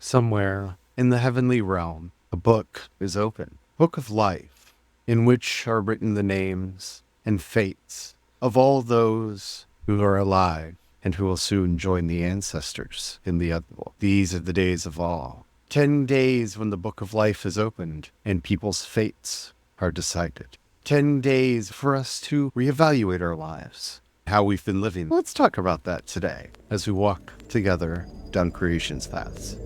Somewhere in the heavenly realm, a book is open, book of life, in which are written the names and fates of all those who are alive and who will soon join the ancestors in the other world. These are the days of all. 10 days when the book of life is opened and people's fates are decided. 10 days for us to reevaluate our lives, how we've been living. Let's talk about that today as we walk together down creation's paths.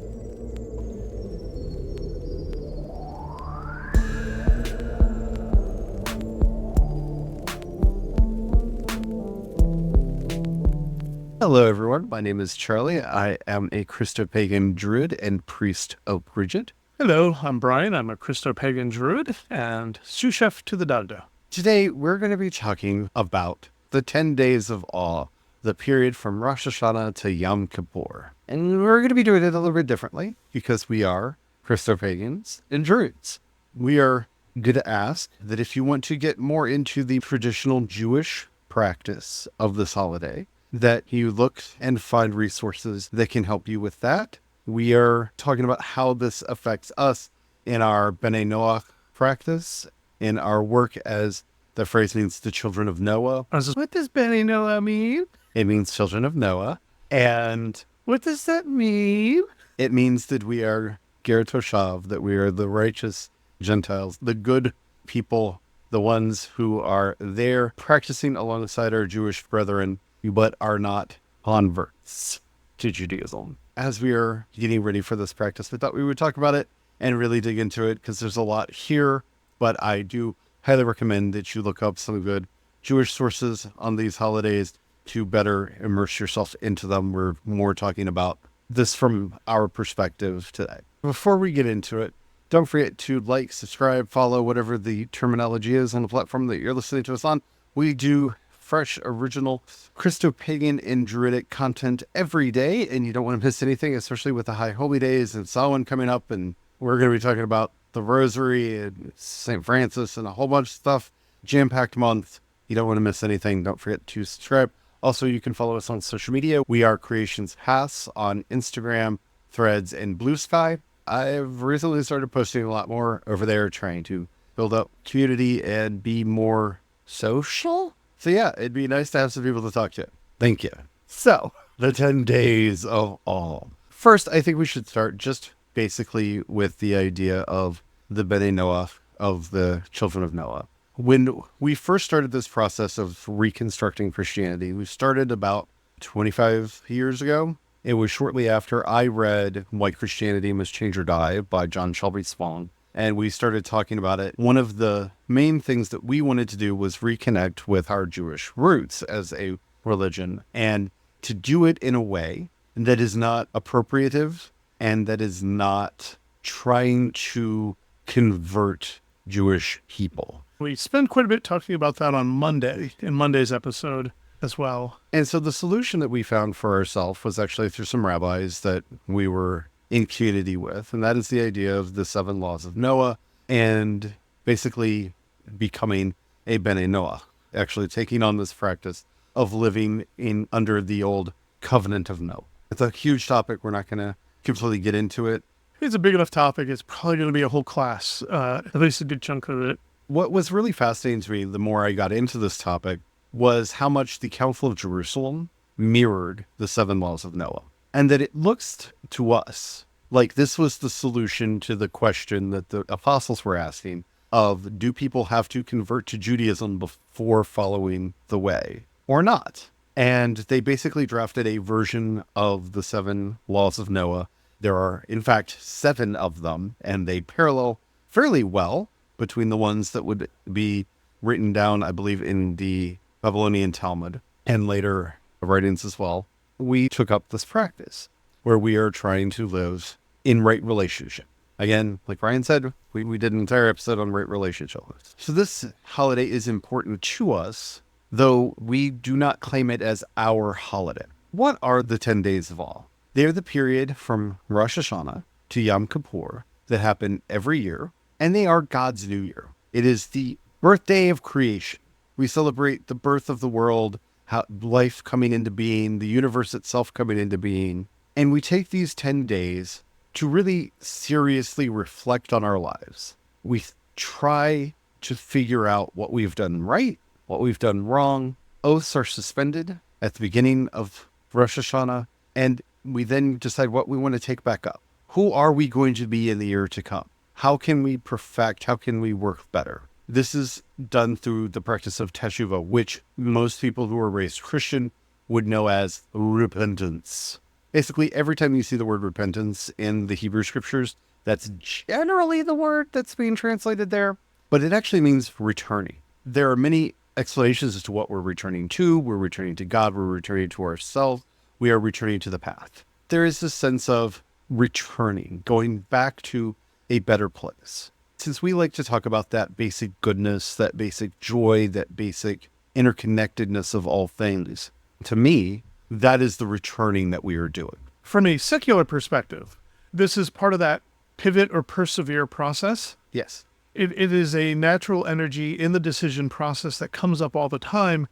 Hello, everyone. My name is Charlie. I am a Christopagan Druid and priest of Bridget. Hello, I'm Brian. I'm a Christopagan Druid and sous chef to the Dagda. Today, we're going to be talking about the 10 days of awe, the period from Rosh Hashanah to Yom Kippur. And we're going to be doing it a little bit differently because we are Christopagans and Druids. We are going to ask that if you want to get more into the traditional Jewish practice of this holiday, that you look and find resources that can help you with that. We are talking about how this affects us in our B'nai Noach practice, in our work as the phrase means the children of Noah. What does B'nai Noah mean? It means children of Noah. And what does that mean? It means that we are Ger Toshav, that we are the righteous Gentiles, the good people, the ones who are there practicing alongside our Jewish brethren, but are not converts to Judaism. As we are getting ready for this practice, we thought we would talk about it and really dig into it because there's a lot here, but I do highly recommend that you look up some good Jewish sources on these holidays to better immerse yourself into them. We're more talking about this from our perspective today. Before we get into it, don't forget to like, subscribe, follow, whatever the terminology is on the platform that you're listening to us on. We do fresh, original Christopagan and Druidic content every day, and you don't want to miss anything, especially with the High Holy Days and Samhain coming up, and we're going to be talking about the Rosary and St. Francis and a whole bunch of stuff. Jam-packed month. You don't want to miss anything. Don't forget to subscribe. Also, you can follow us on social media. We are Creation's Paths on Instagram, Threads, and Blue Sky. I've recently started posting a lot more over there, trying to build up community and be more social. So yeah, it'd be nice to have some people to talk to. Thank you. So, the 10 days of awe. First, I think we should start just basically with the idea of the B'nai Noach, of the children of Noah. When we first started this process of reconstructing Christianity, we started about 25 years ago. It was shortly after I read Why Christianity Must Change or Die by John Shelby Spong. And we started talking about it. One of the main things that we wanted to do was reconnect with our Jewish roots as a religion, and to do it in a way that is not appropriative and that is not trying to convert Jewish people. We spent quite a bit talking about that on Monday, in Monday's episode as well. And so the solution that we found for ourselves was actually through some rabbis that we were in community with, and that is the idea of the 7 laws of Noah and basically becoming a B'nai Noach, actually taking on this practice of living in under the old covenant of Noah. It's a huge topic. We're not going to completely get into it. It's a big enough topic. It's probably going to be a whole class, at least a good chunk of it. What was really fascinating to me, the more I got into this topic, was how much the Council of Jerusalem mirrored the 7 laws of Noah. And that it looks to us like this was the solution to the question that the apostles were asking of, do people have to convert to Judaism before following the way or not? And they basically drafted a version of the 7 laws of Noah. There are, in fact, 7 of them, and they parallel fairly well between the ones that would be written down, I believe, in the Babylonian Talmud and later writings as well. We took up this practice where we are trying to live in right relationship. Again, like Ryan said, we did an entire episode on right relationship. So this holiday is important to us, though we do not claim it as our holiday. What are the 10 days of awe? They are the period from Rosh Hashanah to Yom Kippur that happen every year, and they are God's new year. It is the birthday of creation. We celebrate the birth of the world, how life coming into being, the universe itself coming into being. And we take these 10 days to really seriously reflect on our lives. We try to figure out what we've done right, what we've done wrong. Oaths are suspended at the beginning of Rosh Hashanah, and we then decide what we want to take back up. Who are we going to be in the year to come? How can we perfect? How can we work better? This is done through the practice of teshuvah, which most people who are raised Christian would know as repentance. Basically, every time you see the word repentance in the Hebrew scriptures, that's generally the word that's being translated there, but it actually means returning. There are many explanations as to what we're returning to. We're returning to God. We're returning to ourselves. We are returning to the path. There is this sense of returning, going back to a better place. Since we like to talk about that basic goodness, that basic joy, that basic interconnectedness of all things, to me, that is the returning that we are doing. From a secular perspective, this is part of that pivot or persevere process. Yes. It is a natural energy in the decision process that comes up all the time.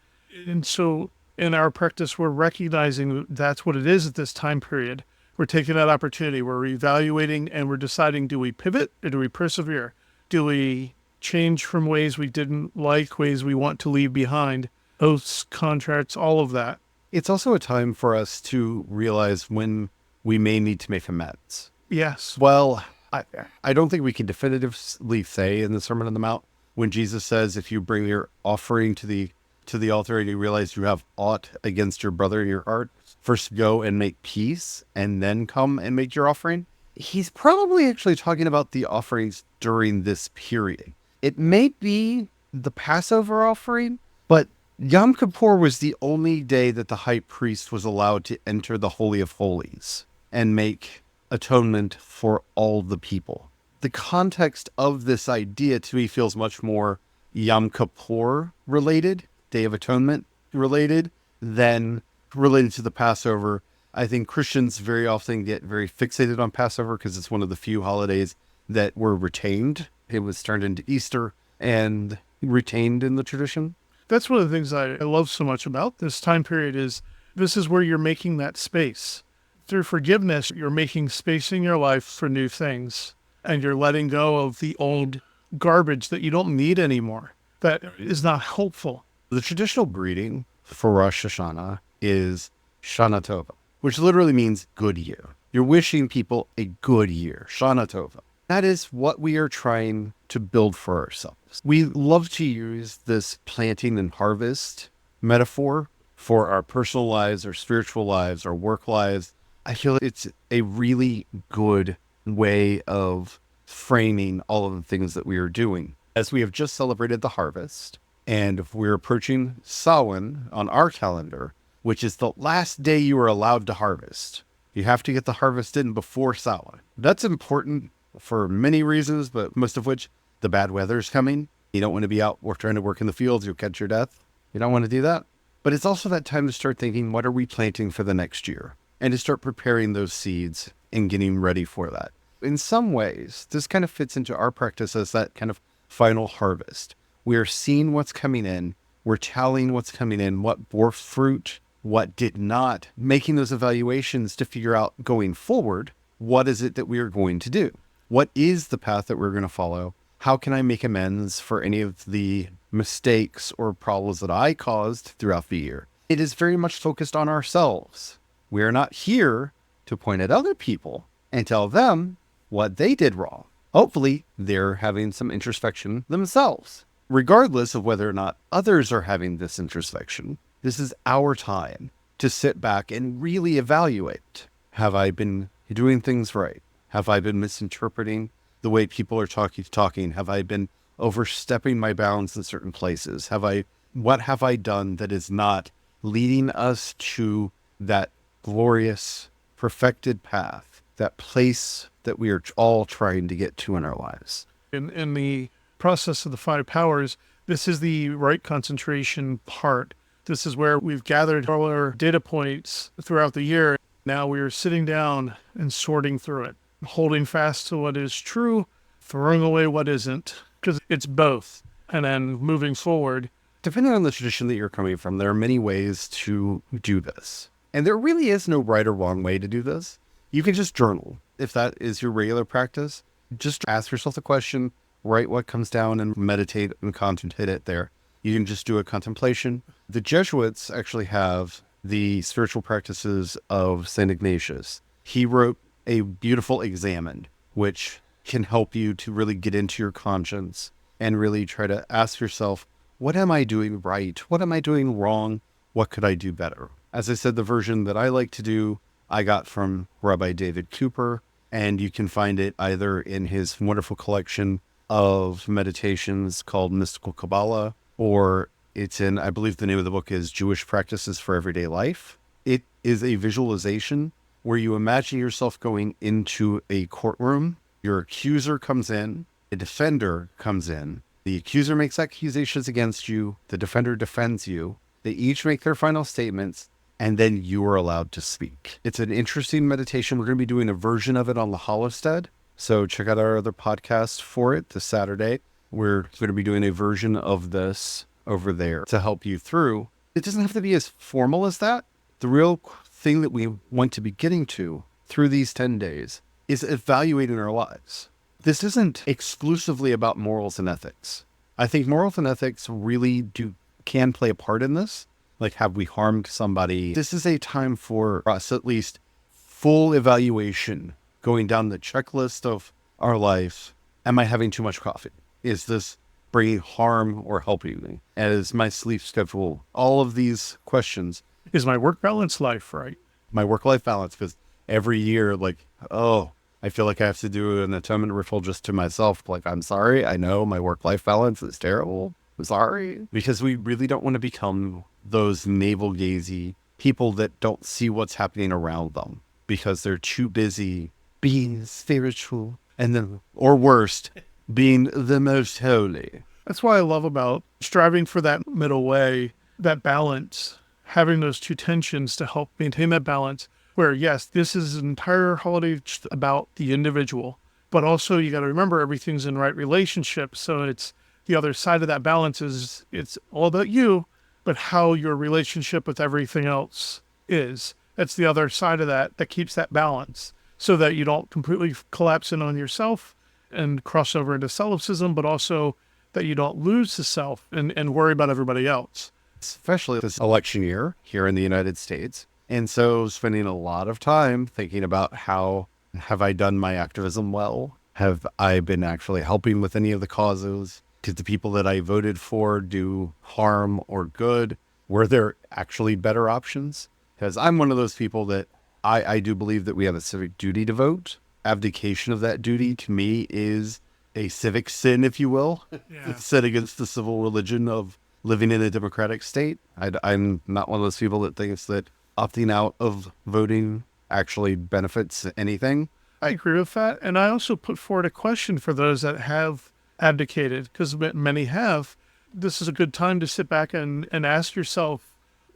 And so in our practice, we're recognizing that's what it is at this time period. We're taking that opportunity. We're evaluating and we're deciding, do we pivot or do we persevere? Do we change from ways we didn't like, ways we want to leave behind, oaths, contracts, all of that? It's also a time for us to realize when we may need to make amends. Yes. Well, I don't think we can definitively say in the Sermon on the Mount when Jesus says, if you bring your offering to the altar and you realize you have aught against your brother in your heart, first go and make peace and then come and make your offering. He's probably actually talking about the offerings during this period. It may be the Passover offering, but Yom Kippur was the only day that the high priest was allowed to enter the Holy of Holies and make atonement for all the people. The context of this idea to me feels much more Yom Kippur related, Day of Atonement related, than related to the Passover. I think Christians very often get very fixated on Passover because it's one of the few holidays that were retained. It was turned into Easter and retained in the tradition. That's one of the things I love so much about this time period is this is where you're making that space. Through forgiveness, you're making space in your life for new things, and you're letting go of the old garbage that you don't need anymore, that is not helpful. The traditional greeting for Rosh Hashanah is Shana Tova, which literally means good year. You're wishing people a good year, Shana Tova. That is what we are trying to build for ourselves. We love to use this planting and harvest metaphor for our personal lives, our spiritual lives, our work lives. I feel it's a really good way of framing all of the things that we are doing. As we have just celebrated the harvest, and we're approaching Samhain on our calendar, which is the last day you are allowed to harvest. You have to get the harvest in before Samhain. That's important for many reasons, but most of which, the bad weather is coming. You don't want to be out trying to work in the fields. You'll catch your death. You don't want to do that. But it's also that time to start thinking, what are we planting for the next year? And to start preparing those seeds and getting ready for that. In some ways, this kind of fits into our practice as that kind of final harvest. We are seeing what's coming in. We're tallying what's coming in, what bore fruit, what did not, making those evaluations to figure out going forward, what is it that we are going to do? What is the path that we're going to follow? How can I make amends for any of the mistakes or problems that I caused throughout the year? It is very much focused on ourselves. We are not here to point at other people and tell them what they did wrong. Hopefully, they're having some introspection themselves. Regardless of whether or not others are having this introspection, this is our time to sit back and really evaluate. Have I been doing things right? Have I been misinterpreting the way people are talking? Have I been overstepping my bounds in certain places? What have I done that is not leading us to that glorious, perfected path, that place that we are all trying to get to in our lives? In the process of the five powers, this is the right concentration part. This is where we've gathered all our data points throughout the year. Now we are sitting down and sorting through it, holding fast to what is true, throwing away what isn't, because it's both. And then moving forward. Depending on the tradition that you're coming from, there are many ways to do this. And there really is no right or wrong way to do this. You can just journal. if that is your regular practice, just ask yourself the question, write what comes down and meditate and contemplate it there. You can just do a contemplation. The Jesuits actually have the spiritual practices of St. Ignatius. He wrote a beautiful Examen, which can help you to really get into your conscience and really try to ask yourself, what am I doing right? What am I doing wrong? What could I do better? As I said, the version that I like to do, I got from Rabbi David Cooper, and you can find it either in his wonderful collection of meditations called Mystical Kabbalah, or it's in, I believe the name of the book is Jewish Practices for Everyday Life. It is a visualization where you imagine yourself going into a courtroom. Your accuser comes in, a defender comes in. The accuser makes accusations against you. The defender defends you. They each make their final statements, and then you are allowed to speak. It's an interesting meditation. We're going to be doing a version of it on the Hallowstead. So check out our other podcast for it this Saturday. We're going to be doing a version of this over there to help you through. It doesn't have to be as formal as that. The real thing that we want to be getting to through these 10 days is evaluating our lives. This isn't exclusively about morals and ethics. I think morals and ethics really can play a part in this. Like, have we harmed somebody? This is a time for us, at least, full evaluation, going down the checklist of our life. Am I having too much coffee? Is this bringing harm or helping me? And is my sleep schedule? All of these questions. Is my work balance life right? My work-life balance, because every year, I feel like I have to do an atonement ritual just to myself. Like, I'm sorry. I know my work-life balance is terrible. I'm sorry. Because we really don't want to become those navel-gazy people that don't see what's happening around them because they're too busy being spiritual and then, or worst, being the most holy. That's why I love about striving for that middle way, that balance, having those two tensions to help maintain that balance. Where, yes, this is an entire holiday just about the individual, but also you got to remember everything's in right relationship. So it's the other side of that balance is it's all about you, but how your relationship with everything else is. That's the other side of that keeps that balance so that you don't completely collapse in on yourself and cross over into solipsism, but also that you don't lose the self and worry about everybody else. Especially this election year here in the United States. And so spending a lot of time thinking about how have I done my activism well? Have I been actually helping with any of the causes? Did the people that I voted for do harm or good? Were there actually better options? Because I'm one of those people that I do believe that we have a civic duty to vote. Abdication of that duty to me is a civic sin, if you will. Yeah. It's set against the civil religion of living in a democratic state. I'm not one of those people that thinks that opting out of voting actually benefits anything. I agree with that. And I also put forward a question for those that have abdicated, because many have. This is a good time to sit back and ask yourself,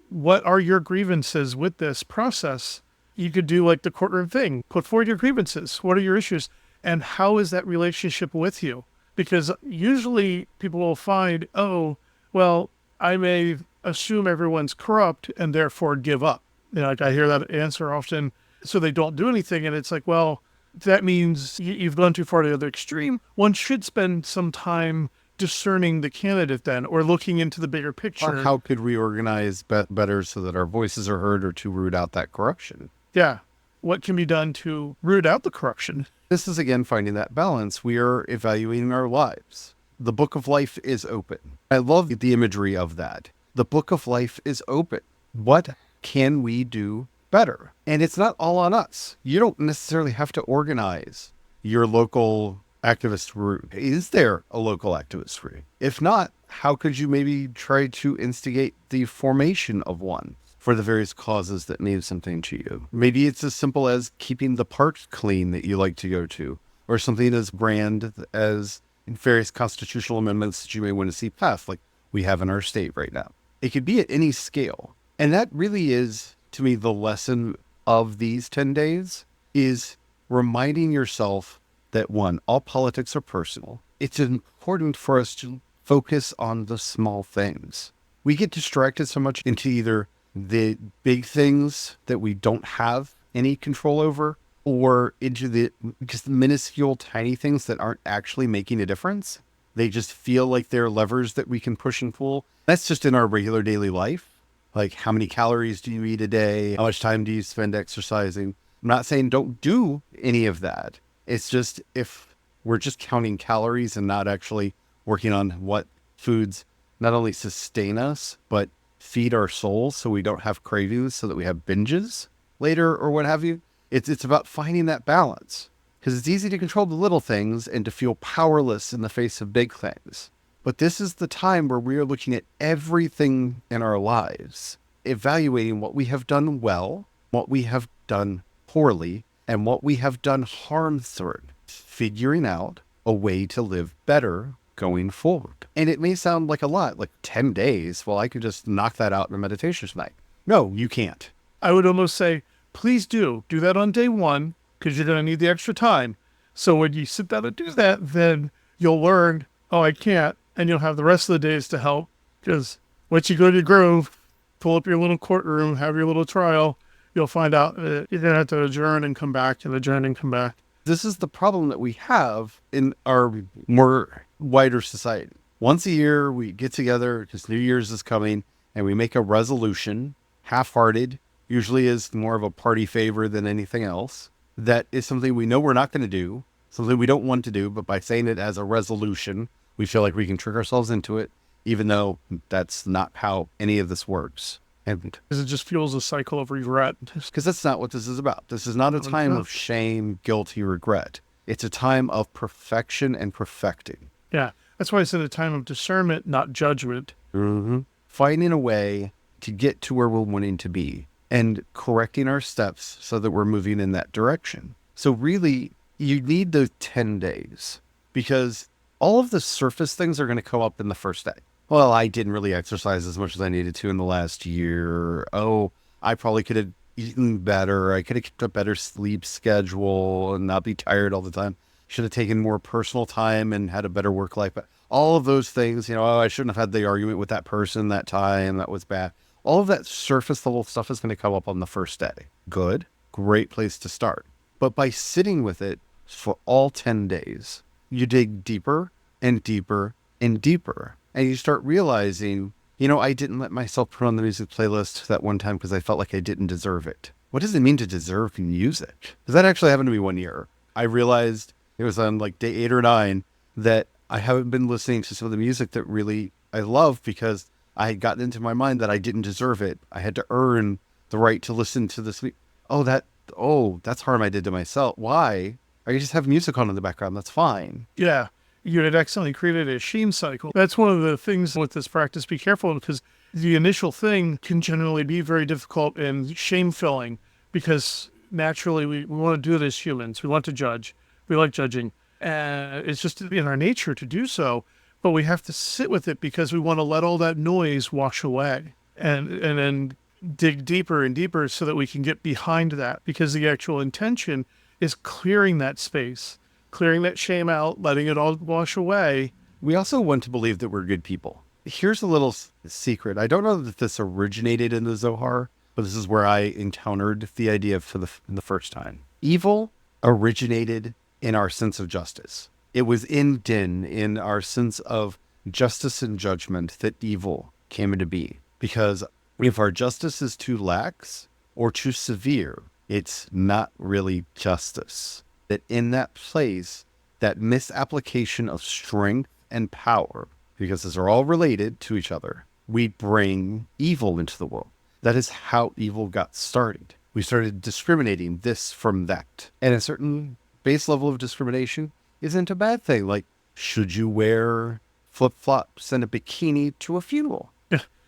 what are your grievances with this process? You could do like the courtroom thing, put forward your grievances. What are your issues? And how is that relationship with you? Because usually people will find, oh, well, I may assume everyone's corrupt and therefore give up. Like I hear that answer often, so they don't do anything. And it's like, well, that means you've gone too far to the other extreme. One should spend some time discerning the candidate then, or looking into the bigger picture. Or how could we organize better so that our voices are heard or to root out that corruption? Yeah. What can be done to root out the corruption? This is, again, finding that balance. We are evaluating our lives. The book of life is open. I love the imagery of that. The book of life is open. What can we do better? And it's not all on us. You don't necessarily have to organize your local activist group. Is there a local activist group? If not, how could you maybe try to instigate the formation of one for the various causes that mean something to you? Maybe it's as simple as keeping the park clean that you like to go to, or something as grand as various constitutional amendments that you may want to see passed, like we have in our state right now. It could be at any scale. And that really is, to me, the lesson of these 10 days is reminding yourself that, one, all politics are personal. It's important for us to focus on the small things. We get distracted so much into either the big things that we don't have any control over, or into the just minuscule tiny things that aren't actually making a difference. They just feel like they're levers that we can push and pull. That's just in our regular daily life. Like, how many calories do you eat a day? How much time do you spend exercising? I'm not saying don't do any of that. It's just, if we're just counting calories and not actually working on what foods not only sustain us, but feed our souls so we don't have cravings, so that we have binges later or what have you. It's about finding that balance, because it's easy to control the little things and to feel powerless in the face of big things. But this is the time where we are looking at everything in our lives, evaluating what we have done well, what we have done poorly, and what we have done harm through, figuring out a way to live better going forward. And it may sound like a lot, like 10 days. Well, I could just knock that out in a meditation tonight. No, you can't. I would almost say, please do that on day one, because you're going to need the extra time. So when you sit down and do that, then you'll learn, oh, I can't. And you'll have the rest of the days to help. Because once you go to your groove, pull up your little courtroom, have your little trial, you'll find out you're going to have to adjourn and come back and adjourn and come back. This is the problem that we have in our more wider society. Once a year, we get together because New Year's is coming, and we make a resolution, half-hearted, usually is more of a party favor than anything else. That is something we know we're not going to do, something we don't want to do, but by saying it as a resolution, we feel like we can trick ourselves into it, even though that's not how any of this works. And Because it just fuels a cycle of regret. because that's not what this is about. This is not a time of shame, guilty, regret. It's a time of perfection and perfecting. Yeah. That's why it's in a time of discernment, not judgment. Mm-hmm. Finding a way to get to where we're wanting to be and correcting our steps so that we're moving in that direction. So really, you need those 10 days, because all of the surface things are going to come up in the first day. Well, I didn't really exercise as much as I needed to in the last year. Oh, I probably could have eaten better. I could have kept a better sleep schedule and not be tired all the time. Should have taken more personal time and had a better work life. But all of those things, oh, I shouldn't have had the argument with that person that time. That was bad. All of that surface level stuff is going to come up on the first day. Good. Great place to start. But by sitting with it for all 10 days, you dig deeper and deeper and deeper. And you start realizing, I didn't let myself put on the music playlist that one time because I felt like I didn't deserve it. What does it mean to deserve music? Because that actually happened to me one year. I realized it was on like day 8 or 9 that I haven't been listening to some of the music that really I love, because I had gotten into my mind that I didn't deserve it. I had to earn the right to listen to this. That's harm I did to myself. Why? I could just have music on in the background. That's fine. Yeah. You had accidentally created a shame cycle. That's one of the things with this practice. Be careful, because the initial thing can generally be very difficult and shame-filling, because naturally we want to do it as humans. We want to judge. We like judging. It's just in our nature to do so, but we have to sit with it because we want to let all that noise wash away and then dig deeper and deeper so that we can get behind that, because the actual intention is clearing that space, clearing that shame out, letting it all wash away. We also want to believe that we're good people. Here's a little secret. I don't know that this originated in the Zohar, but this is where I encountered the idea for the first time. Evil originated in our sense of justice. It was in Din, in our sense of justice and judgment, that evil came into being. Because if our justice is too lax or too severe, it's not really justice. That in that place, that misapplication of strength and power, because those are all related to each other, we bring evil into the world. That is how evil got started. We started discriminating this from that. And a certain base level of discrimination isn't a bad thing. Like, should you wear flip-flops and a bikini to a funeral?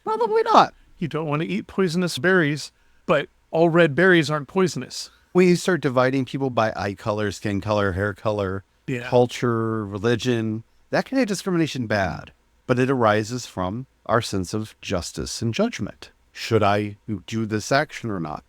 Probably not. You don't want to eat poisonous berries, but all red berries aren't poisonous. When you start dividing people by eye color, skin color, hair color, culture, religion, that kind of discrimination bad. But it arises from our sense of justice and judgment. Should I do this action or not?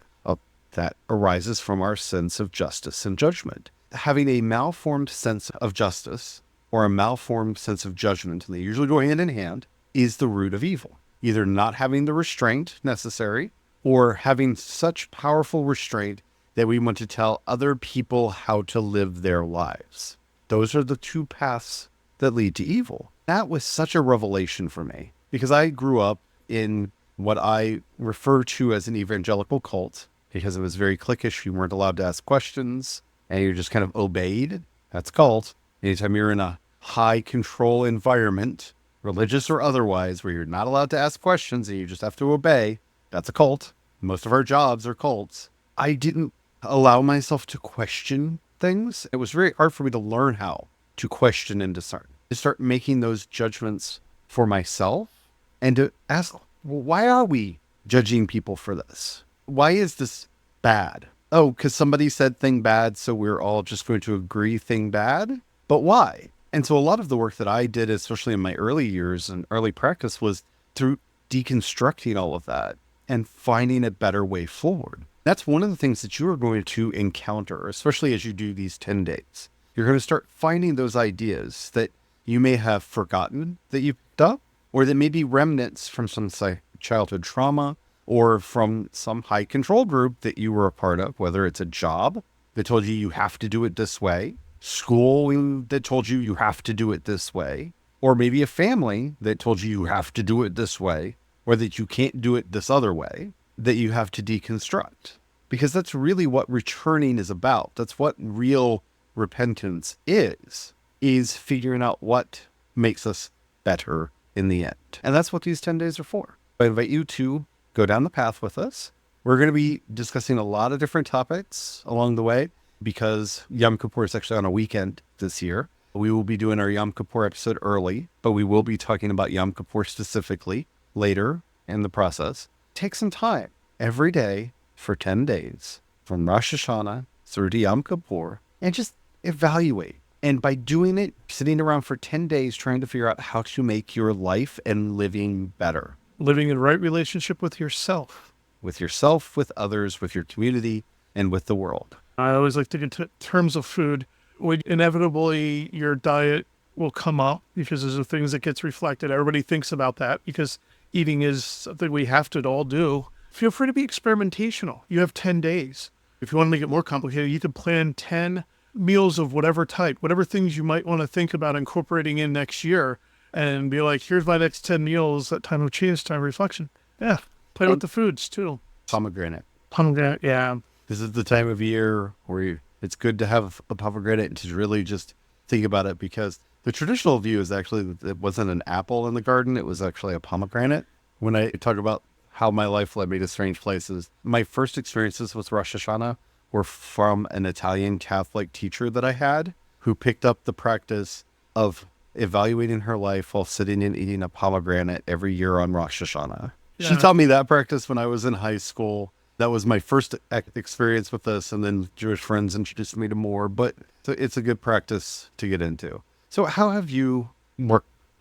That arises from our sense of justice and judgment. Having a malformed sense of justice or a malformed sense of judgment, and they usually go hand in hand, is the root of evil. Either not having the restraint necessary or having such powerful restraint that we want to tell other people how to live their lives. Those are the two paths that lead to evil. That was such a revelation for me because I grew up in what I refer to as an evangelical cult because it was very cliquish. You weren't allowed to ask questions and you just kind of obeyed. That's cult. Anytime you're in a high control environment, religious or otherwise, where you're not allowed to ask questions and you just have to obey, that's a cult. Most of our jobs are cults. I didn't allow myself to question things. It was very hard for me to learn how to question and discern, to start making those judgments for myself and to ask, well, why are we judging people for this? Why is this bad? Oh, because somebody said thing bad, so we're all just going to agree thing bad? But why? And so a lot of the work that I did, especially in my early years and early practice, was through deconstructing all of that and finding a better way forward. That's one of the things that you are going to encounter, especially as you do these 10 days. You're going to start finding those ideas that you may have forgotten that you picked up, or that may be remnants from some childhood trauma or from some high control group that you were a part of, whether it's a job that told you you have to do it this way, school that told you you have to do it this way, or maybe a family that told you you have to do it this way, or that you can't do it this other way, that you have to deconstruct. Because that's really what returning is about. That's what real repentance is figuring out what makes us better in the end. And that's what these 10 days are for. I invite you to go down the path with us. We're going to be discussing a lot of different topics along the way because Yom Kippur is actually on a weekend this year. We will be doing our Yom Kippur episode early, but we will be talking about Yom Kippur specifically later in the process. Take some time every day for 10 days from Rosh Hashanah through to Yom Kippur and just evaluate. And by doing it, sitting around for 10 days trying to figure out how to make your life and living better. Living in right relationship with yourself. With yourself, with others, with your community, and with the world. I always like to get into terms of food. Inevitably, your diet will come up because those are things that gets reflected. Everybody thinks about that because eating is something we have to all do. Feel free to be experimentational. You have 10 days. If you want to make it more complicated, you can plan 10 meals of whatever type, whatever things you might want to think about incorporating in next year and be like, here's my next 10 meals at time of change, time of reflection. Yeah. Play with the foods too. Pomegranate. Pomegranate, yeah. This is the time of year where it's good to have a pomegranate and to really just think about it because the traditional view is actually that it wasn't an apple in the garden. It was actually a pomegranate. When I talk about how my life led me to strange places, my first experiences with Rosh Hashanah were from an Italian Catholic teacher that I had who picked up the practice of evaluating her life while sitting and eating a pomegranate every year on Rosh Hashanah. Yeah. She taught me that practice when I was in high school. That was my first experience with this, and then Jewish friends introduced me to more, but it's a good practice to get into. So how have you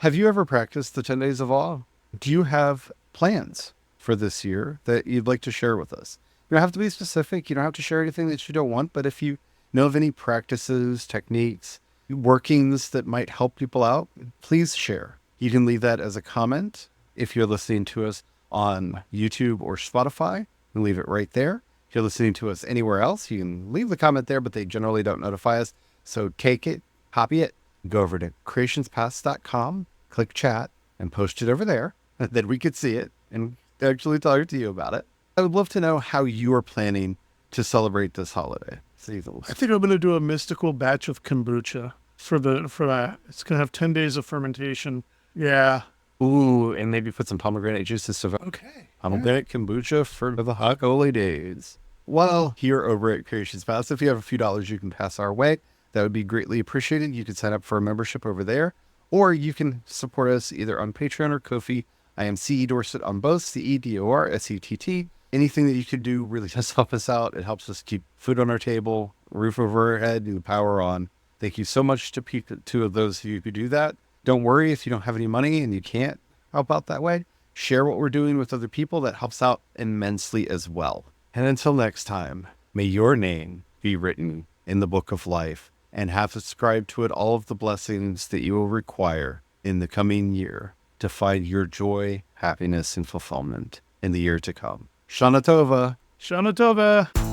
ever practiced the 10 days of awe? Do you have plans for this year that you'd like to share with us? You don't have to be specific. You don't have to share anything that you don't want, but if you know of any practices, techniques, workings that might help people out, please share. You can leave that as a comment if you're listening to us on YouTube or Spotify. You can leave it right there. If you're listening to us anywhere else, you can leave the comment there, but they generally don't notify us. So take it, copy it, go over to creationspast.com, click chat, and post it over there. Then we could see it and actually talk to you about it. I would love to know how you are planning to celebrate this holiday. I think I'm going to do a mystical batch of kombucha for that. It's going to have 10 days of fermentation. Yeah. Ooh, and maybe put some pomegranate juice and stuff. Okay. Pomegranate kombucha for the hot holy days. Well, here over at Creation's Past, if you have a few dollars you can pass our way, that would be greatly appreciated. You can sign up for a membership over there, or you can support us either on Patreon or Ko-fi. I am CE Dorset on both, CEDORSETT. Anything that you could do really does help us out. It helps us keep food on our table, roof over our head, and the power on. Thank you so much to two of those of you who do that. Don't worry if you don't have any money and you can't help out that way. Share what we're doing with other people. That helps out immensely as well. And until next time, may your name be written in the book of life and have subscribed to it all of the blessings that you will require in the coming year to find your joy, happiness, and fulfillment in the year to come. Shana Tova. Shana Tova.